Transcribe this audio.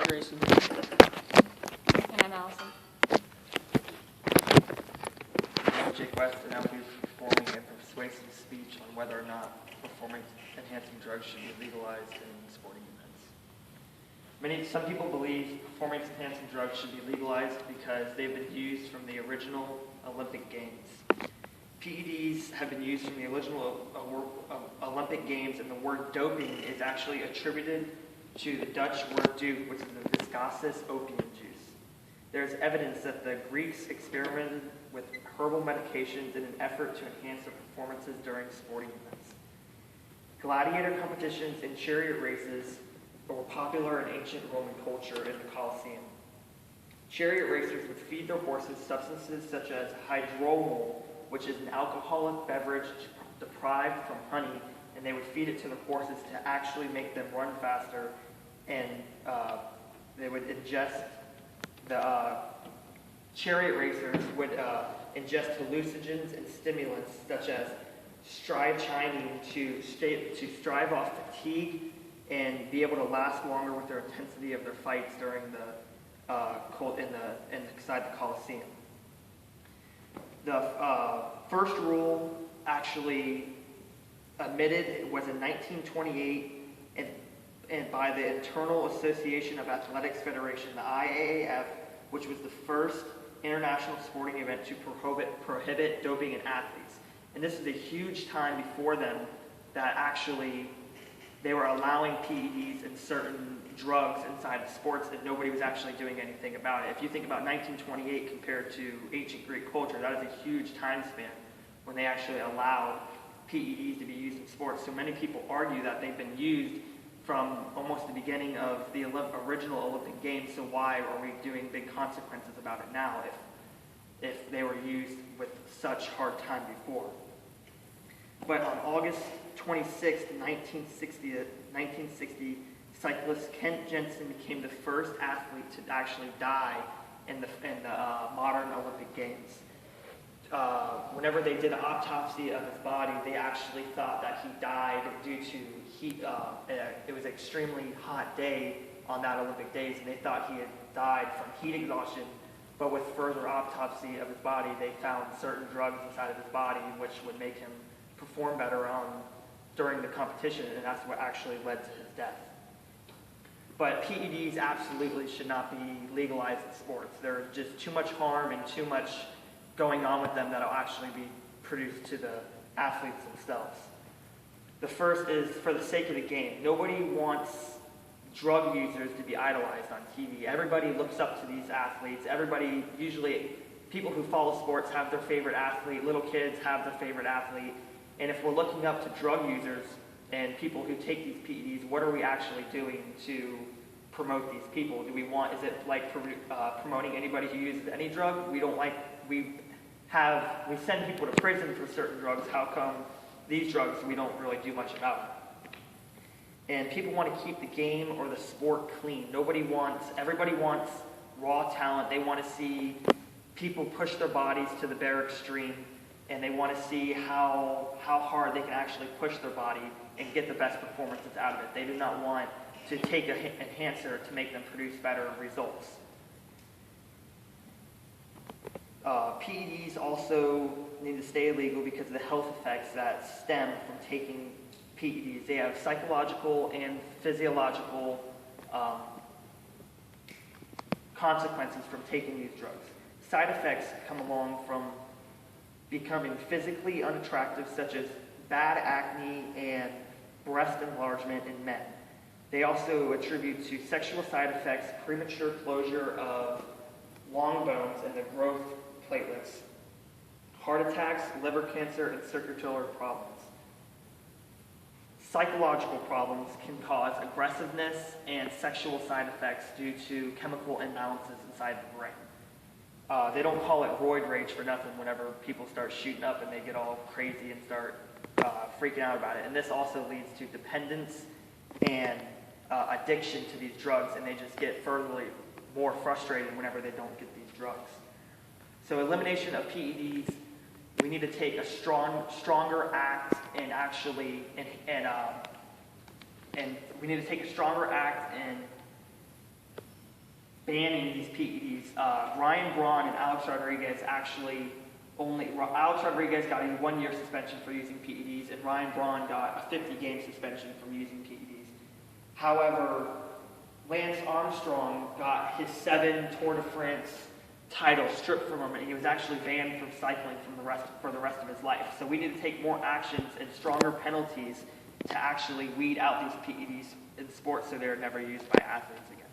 Grayson. And I'm Allison. I'm Jake West, and I'll be performing a persuasive speech on whether or not performance-enhancing drugs should be legalized in sporting events. Some people believe performance-enhancing drugs should be legalized because they've been used from the original Olympic Games. PEDs have been used from the original Olympic Games, and the word doping is actually attributed to the Dutch word dope, which is the viscous opium juice. There's evidence that the Greeks experimented with herbal medications in an effort to enhance their performances during sporting events. Gladiator competitions and chariot races were popular in ancient Roman culture in the Colosseum. Chariot racers would feed their horses substances such as hydromel, which is an alcoholic beverage deprived from honey, and they would feed it to the horses to actually make them run faster, and they would ingest, the chariot racers would ingest hallucinogens and stimulants such as strychnine to strive off fatigue and be able to last longer with their intensity of their fights during inside the Colosseum. The first rule actually admitted was in 1928 and by the Internal Association of Athletics Federation, the IAAF, which was the first international sporting event to prohibit doping in athletes. And this is a huge time before them that actually they were allowing PEDs and certain drugs inside of sports and nobody was actually doing anything about it. If you think about 1928 compared to ancient Greek culture, that is a huge time span when they actually allowed PEDs to be used in sports. So many people argue that they've been used from almost the beginning of the original Olympic Games, so why are we doing big consequences about it now if they were used with such hard time before? But on August 26, 1960, cyclist Kent Jensen became the first athlete to actually die in the modern Olympic Games. Whenever they did an autopsy of his body, they actually thought that he died due to heat. It was an extremely hot day on that Olympic days, and they thought he had died from heat exhaustion. But with further autopsy of his body, they found certain drugs inside of his body which would make him perform better during the competition, and that's what actually led to his death. But PEDs absolutely should not be legalized in sports. There's just too much harm and too much going on with them that will actually be produced to the athletes themselves. The first is for the sake of the game. Nobody wants drug users to be idolized on TV. Everybody looks up to these athletes. Everybody, usually people who follow sports have their favorite athlete. Little kids have their favorite athlete. And if we're looking up to drug users and people who take these PEDs, what are we actually doing to promote these people? Is it like promoting anybody who uses any drug? We send people to prison for certain drugs. How come these drugs we don't really do much about? And people want to keep the game or the sport clean. Everybody wants raw talent. They want to see people push their bodies to the bare extreme, and they want to see how hard they can actually push their body and get the best performances out of it. They do not want to take an enhancer to make them produce better results. PEDs also need to stay illegal because of the health effects that stem from taking PEDs. They have psychological and physiological consequences from taking these drugs. Side effects come along from becoming physically unattractive, such as bad acne and breast enlargement in men. They also attribute to sexual side effects, premature closure of long bones and the growth platelets, heart attacks, liver cancer, and circulatory problems. Psychological problems can cause aggressiveness and sexual side effects due to chemical imbalances inside the brain. They don't call it roid rage for nothing whenever people start shooting up and they get all crazy and start freaking out about it. And this also leads to dependence and addiction to these drugs, and they just get furtherly more frustrated whenever they don't get these drugs. So elimination of PEDs, we need to take a stronger act and we need to take a stronger act and banning these PEDs. Ryan Braun and Alex Rodriguez Alex Rodriguez got a 1-year suspension for using PEDs, and Ryan Braun got a 50-game suspension from using PEDs. However, Lance Armstrong got his 7 Tour de France title stripped from him, and he was actually banned from cycling for the rest of his life. So we need to take more actions and stronger penalties to actually weed out these PEDs in sports so they're never used by athletes again.